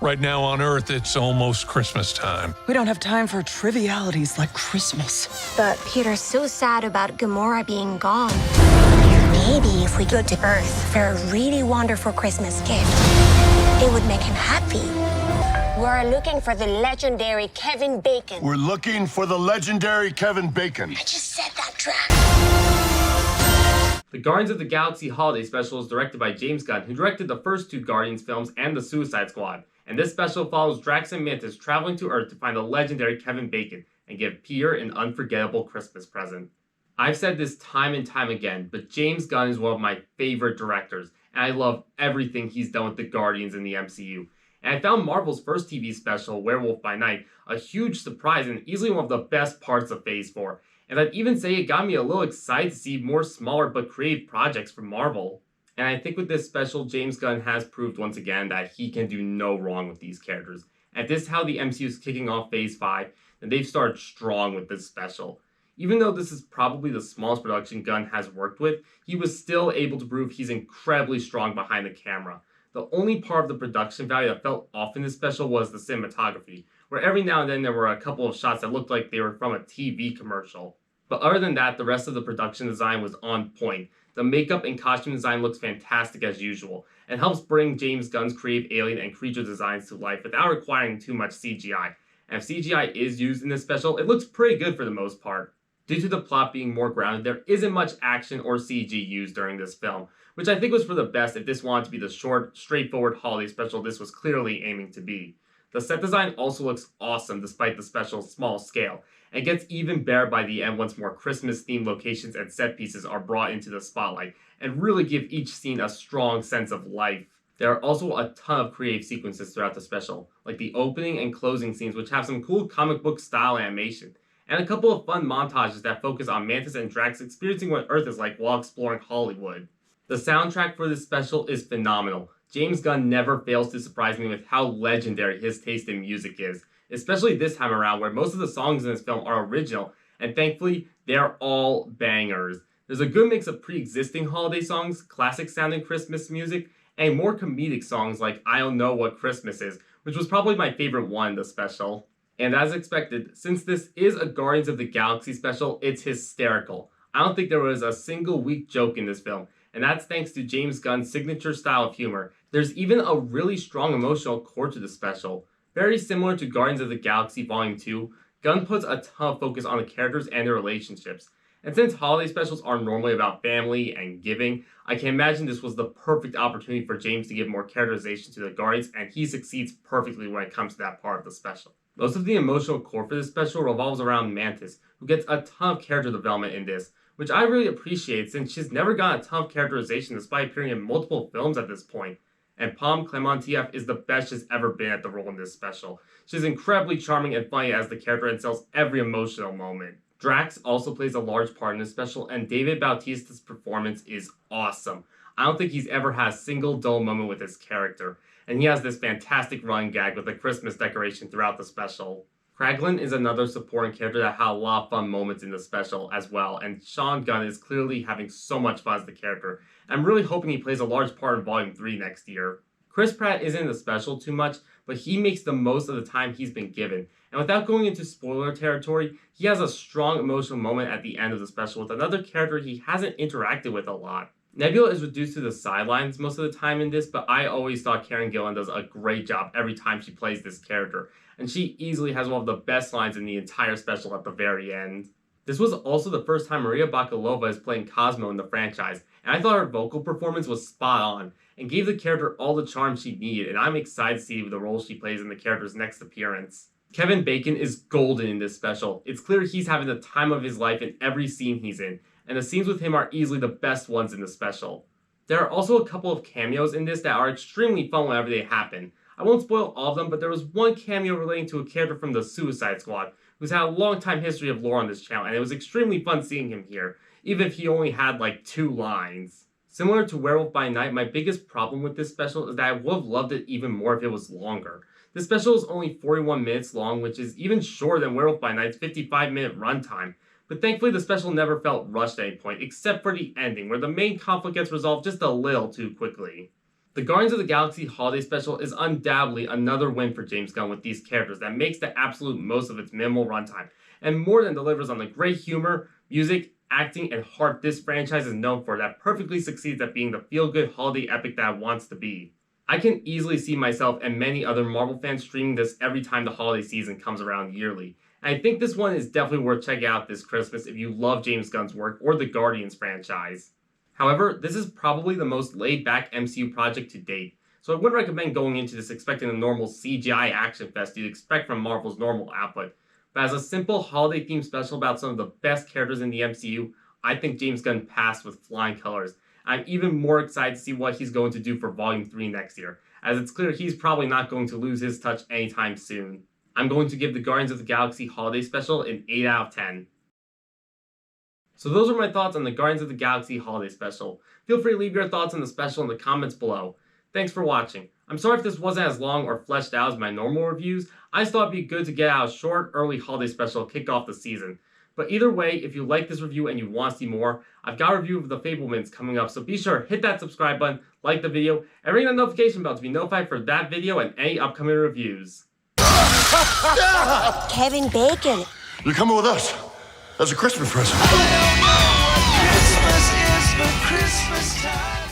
Right now on Earth, it's almost Christmas time. We don't have time for trivialities like Christmas. But Peter's so sad about Gamora being gone. Maybe if we go to Earth for a really wonderful Christmas gift, it would make him happy. We're looking for the legendary Kevin Bacon. We're looking for the legendary Kevin Bacon. I just said that, Drax. The Guardians of the Galaxy Holiday Special is directed by James Gunn, who directed the first two Guardians films and the Suicide Squad. And this special follows Drax and Mantis traveling to Earth to find the legendary Kevin Bacon and give Peter an unforgettable Christmas present. I've said this time and time again, but James Gunn is one of my favorite directors, and I love everything he's done with the Guardians in the MCU. And I found Marvel's first TV special, Werewolf by Night, a huge surprise and easily one of the best parts of Phase 4. And I'd even say it got me a little excited to see more smaller but creative projects from Marvel. And I think with this special, James Gunn has proved once again that he can do no wrong with these characters. And if this is how the MCU is kicking off Phase 5, then they've started strong with this special. Even though this is probably the smallest production Gunn has worked with, he was still able to prove he's incredibly strong behind the camera. The only part of the production value that felt off in this special was the cinematography, where every now and then there were a couple of shots that looked like they were from a TV commercial. But other than that, the rest of the production design was on point. The makeup and costume design looks fantastic as usual, and helps bring James Gunn's creative alien and creature designs to life without requiring too much CGI. And if CGI is used in this special, it looks pretty good for the most part. Due to the plot being more grounded, there isn't much action or CG used during this film, which I think was for the best if this wanted to be the short, straightforward holiday special this was clearly aiming to be. The set design also looks awesome despite the special's small scale, and gets even better by the end once more Christmas-themed locations and set pieces are brought into the spotlight, and really give each scene a strong sense of life. There are also a ton of creative sequences throughout the special, like the opening and closing scenes which have some cool comic book style animation, and a couple of fun montages that focus on Mantis and Drax experiencing what Earth is like while exploring Hollywood. The soundtrack for this special is phenomenal. James Gunn never fails to surprise me with how legendary his taste in music is, especially this time around where most of the songs in this film are original, and thankfully, they're all bangers. There's a good mix of pre-existing holiday songs, classic sounding Christmas music, and more comedic songs like I Don't Know What Christmas Is, which was probably my favorite one in the special. And as expected, since this is a Guardians of the Galaxy special, it's hysterical. I don't think there was a single weak joke in this film, and that's thanks to James Gunn's signature style of humor. There's even a really strong emotional core to the special. Very similar to Guardians of the Galaxy Volume 2, Gunn puts a ton of focus on the characters and their relationships. And since holiday specials are normally about family and giving, I can imagine this was the perfect opportunity for James to give more characterization to the Guardians, and he succeeds perfectly when it comes to that part of the special. Most of the emotional core for this special revolves around Mantis, who gets a ton of character development in this, which I really appreciate since she's never gotten a ton of characterization despite appearing in multiple films at this point. And Palm Clementieff is the best she's ever been at the role in this special. She's incredibly charming and funny as the character and sells every emotional moment. Drax also plays a large part in this special, and David Bautista's performance is awesome. I don't think he's ever had a single dull moment with his character, and he has this fantastic running gag with a Christmas decoration throughout the special. Kraglin is another supporting character that had a lot of fun moments in the special as well, and Sean Gunn is clearly having so much fun as the character. I'm really hoping he plays a large part in Volume 3 next year. Chris Pratt isn't in the special too much, but he makes the most of the time he's been given. And without going into spoiler territory, he has a strong emotional moment at the end of the special with another character he hasn't interacted with a lot. Nebula is reduced to the sidelines most of the time in this, but I always thought Karen Gillan does a great job every time she plays this character, and she easily has one of the best lines in the entire special at the very end. This was also the first time Maria Bakalova is playing Cosmo in the franchise, and I thought her vocal performance was spot on, and gave the character all the charm she needed, and I'm excited to see the role she plays in the character's next appearance. Kevin Bacon is golden in this special. It's clear he's having the time of his life in every scene he's in, and the scenes with him are easily the best ones in the special. There are also a couple of cameos in this that are extremely fun whenever they happen. I won't spoil all of them, but there was one cameo relating to a character from the Suicide Squad, who's had a long time history of lore on this channel, and it was extremely fun seeing him here, even if he only had like 2 lines. Similar to Werewolf by Night, my biggest problem with this special is that I would have loved it even more if it was longer. This special is only 41 minutes long, which is even shorter than Werewolf by Night's 55-minute runtime. But thankfully the special never felt rushed at any point, except for the ending, where the main conflict gets resolved just a little too quickly. The Guardians of the Galaxy Holiday Special is undoubtedly another win for James Gunn with these characters that makes the absolute most of its minimal runtime, and more than delivers on the great humor, music, acting, and heart this franchise is known for that perfectly succeeds at being the feel-good holiday epic that it wants to be. I can easily see myself and many other Marvel fans streaming this every time the holiday season comes around yearly, and I think this one is definitely worth checking out this Christmas if you love James Gunn's work or the Guardians franchise. However, this is probably the most laid-back MCU project to date, so I wouldn't recommend going into this expecting the normal CGI action fest you'd expect from Marvel's normal output. But as a simple holiday-themed special about some of the best characters in the MCU, I think James Gunn passed with flying colors. I'm even more excited to see what he's going to do for Volume 3 next year, as it's clear he's probably not going to lose his touch anytime soon. I'm going to give the Guardians of the Galaxy Holiday Special an 8 out of 10. So those are my thoughts on the Guardians of the Galaxy Holiday Special. Feel free to leave your thoughts on the special in the comments below. Thanks for watching. I'm sorry if this wasn't as long or fleshed out as my normal reviews. I just thought it'd be good to get out a short, early holiday special to kick off the season. But either way, if you like this review and you want to see more, I've got a review of The Fabelmans coming up, so be sure to hit that subscribe button, like the video, and ring the notification bell to be notified for that video and any upcoming reviews. Kevin Bacon. You're coming with us. That's a Christmas present. Christmas is the Christmas time.